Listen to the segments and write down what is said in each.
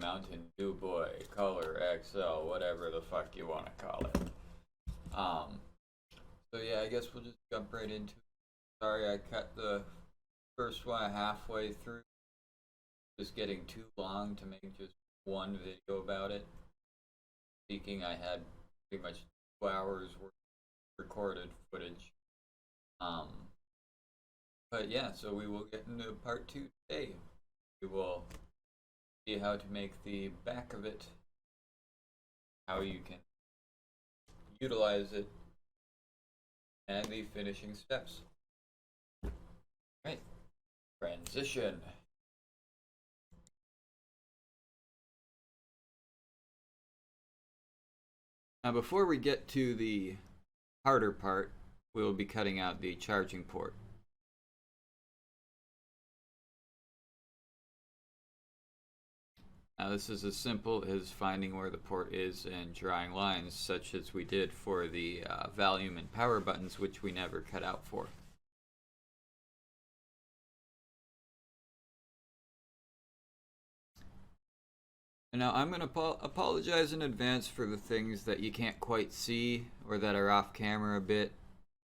Mountain Dew Boy, Color XL, whatever the fuck you want to call it. So yeah, I guess we'll just jump right into it. Sorry I cut the first one halfway through. Just getting too long to make just one video about it. Speaking, I had pretty much 2 hours worth of recorded footage. But yeah, so we will get into part 2 today. We will see how to make the back of it, how you can utilize it, and the finishing steps. Right, transition. Now before we get to the harder part, we will be cutting out the charging port. Now this is as simple as finding where the port is and drawing lines, such as we did for the volume and power buttons, which we never cut out for. And now I'm going to apologize in advance for the things that you can't quite see or that are off camera a bit.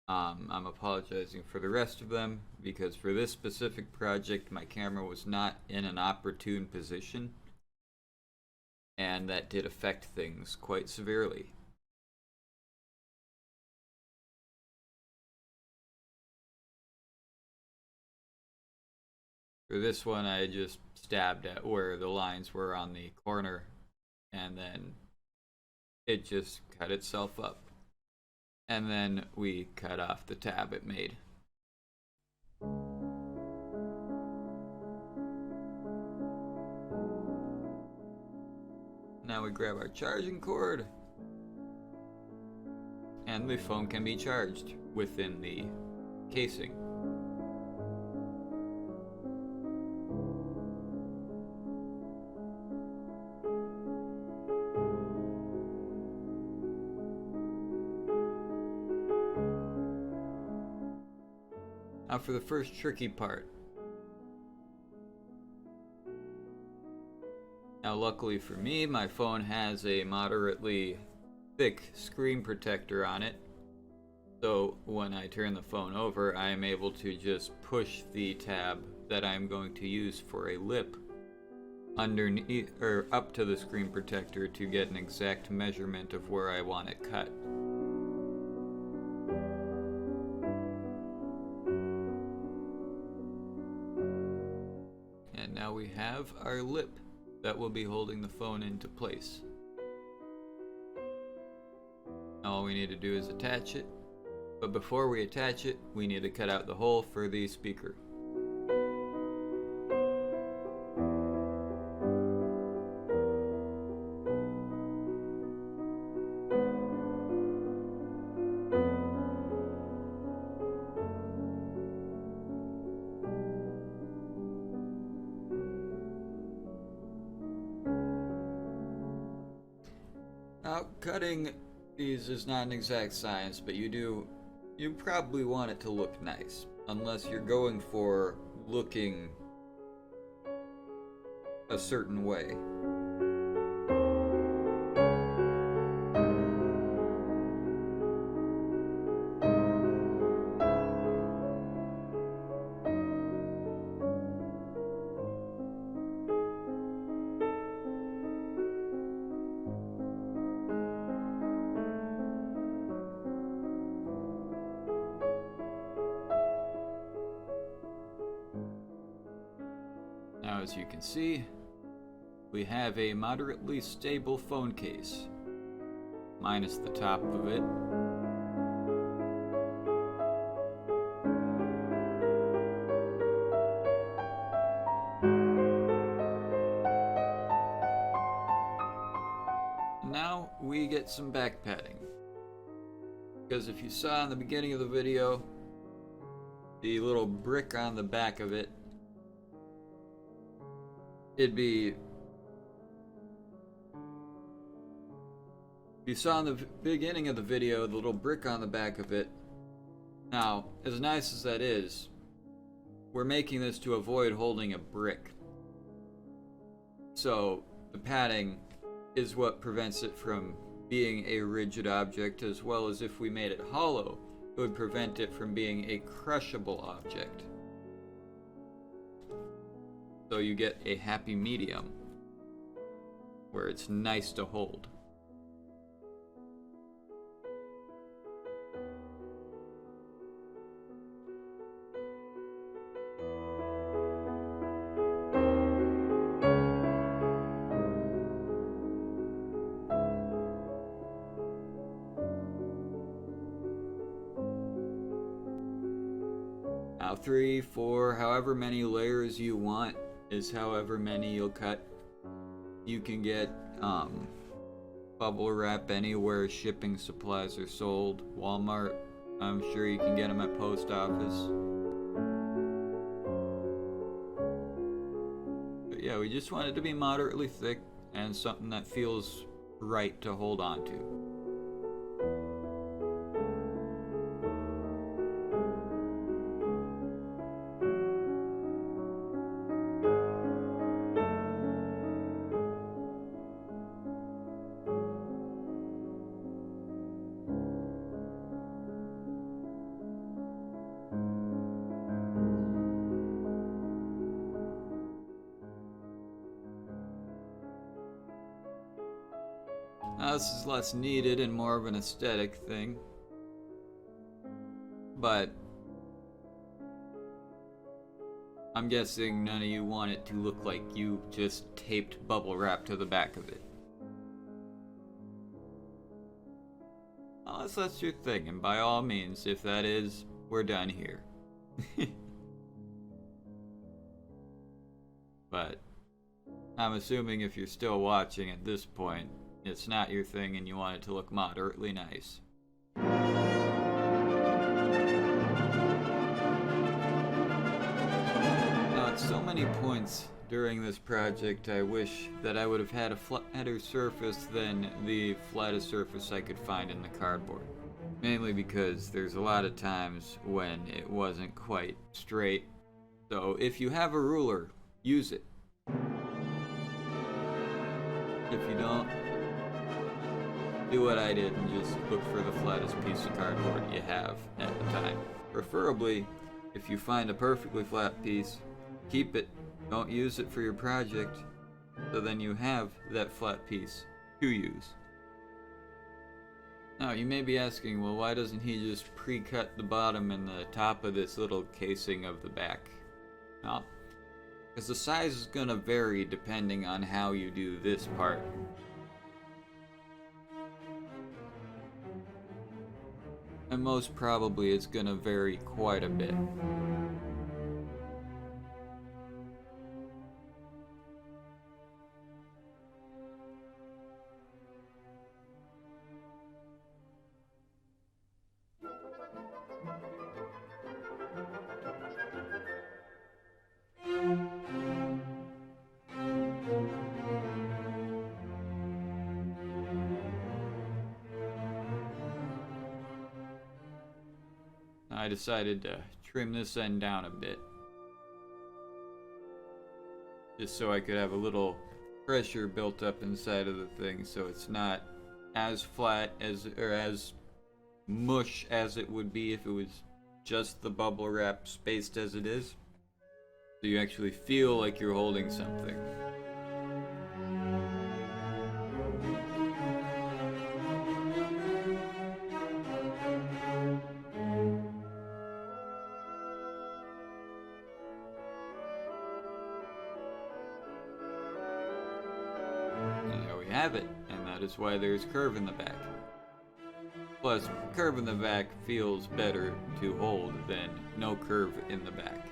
I'm apologizing for the rest of them because for this specific project my camera was not in an opportune position. And that did affect things quite severely. For this one, I just stabbed at where the lines were on the corner, and then it just cut itself up. And then we cut off the tab it made. Now we grab our charging cord, and the phone can be charged within the casing. Now for the first tricky part. Now luckily for me, my phone has a moderately thick screen protector on it. So when I turn the phone over, I am able to just push the tab that I'm going to use for a lip underneath or up to the screen protector to get an exact measurement of where I want it cut. And now we have our lip that will be holding the phone into place. All we need to do is attach it, but before we attach it, we need to cut out the hole for the speaker. Now, cutting these is not an exact science, but you probably want it to look nice, unless you're going for looking a certain way. Now, as you can see, we have a moderately stable phone case, minus the top of it. Now we get some back padding, because if you saw in the beginning of the video, the little brick on the back of it, it'd be, you saw in the beginning of the video the little brick on the back of it. Now, as nice as that is, we're making this to avoid holding a brick. So The padding is what prevents it from being a rigid object, as well as if we made it hollow, it would prevent it from being a crushable object. So you get a happy medium where it's nice to hold. Now 3, 4, however many layers you want is however many you'll cut. You can get bubble wrap anywhere shipping supplies are sold. Walmart, I'm sure you can get them at post office. But yeah, we just want it to be moderately thick and something that feels right to hold on to. Now, this is less needed and more of an aesthetic thing, but I'm guessing none of you want it to look like you just taped bubble wrap to the back of it. Unless that's your thing, and by all means, if that is, we're done here. But I'm assuming if you're still watching at this point, it's not your thing and you want it to look moderately nice. Now, at so many points during this project, I wish that I would have had a flatter surface than the flattest surface I could find in the cardboard. Mainly because there's a lot of times when it wasn't quite straight. So if you have a ruler, use it. If you don't, do what I did and just look for the flattest piece of cardboard you have at the time. Preferably, if you find a perfectly flat piece, keep it. Don't use it for your project, so then you have that flat piece to use. Now, you may be asking, well, why doesn't he just pre-cut the bottom and the top of this little casing of the back? Well, because the size is going to vary depending on how you do this part. And most probably it's going to vary quite a bit. I decided to trim this end down a bit, just so I could have a little pressure built up inside of the thing, so it's not as flat as, or as mush as it would be if it was just the bubble wrap spaced as it is, so you actually feel like you're holding something. Have it, and that is why there's curve in the back. Plus, curve in the back feels better to hold than no curve in the back.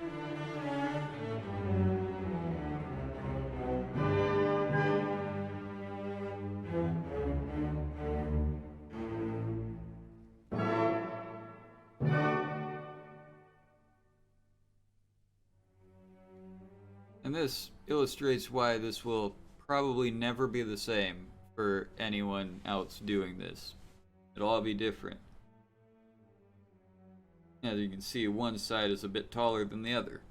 And this illustrates why this will probably never be the same for anyone else doing this. It'll all be different. As you can see, one side is a bit taller than the other.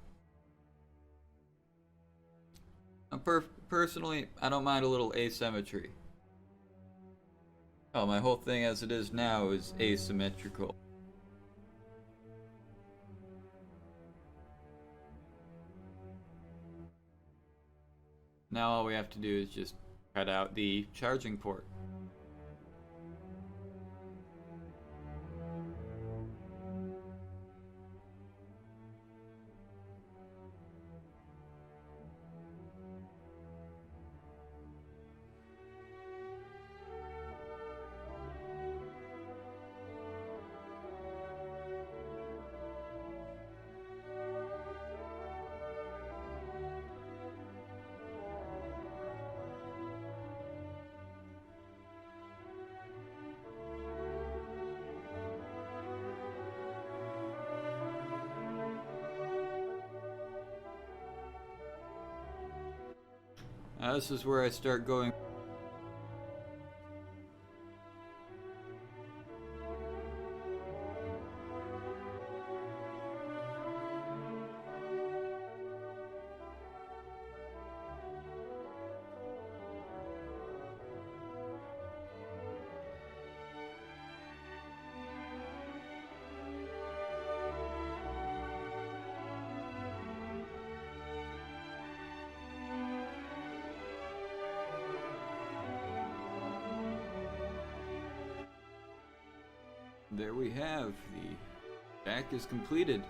Personally, I don't mind a little asymmetry. Oh, my whole thing as it is now is asymmetrical. Now all we have to do is just cut out the charging port. Now this is where I start going. There we have, the back is completed.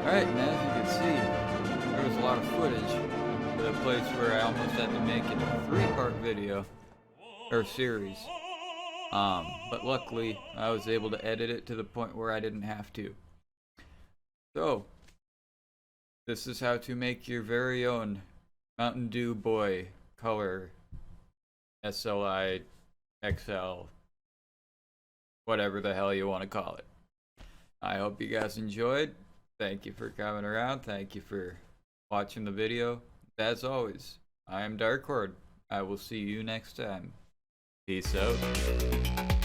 Alright, and as you can see, there was a lot of footage to the place where I almost had to make it a 3-part video, or series. But luckily, I was able to edit it to the point where I didn't have to. So, this is how to make your very own Mountain Dew Boy color SLI XL, whatever the hell you want to call it. I hope you guys enjoyed. Thank you for coming around. Thank you for watching the video. As always, I am Dark Horde. I will see you next time. Peace out.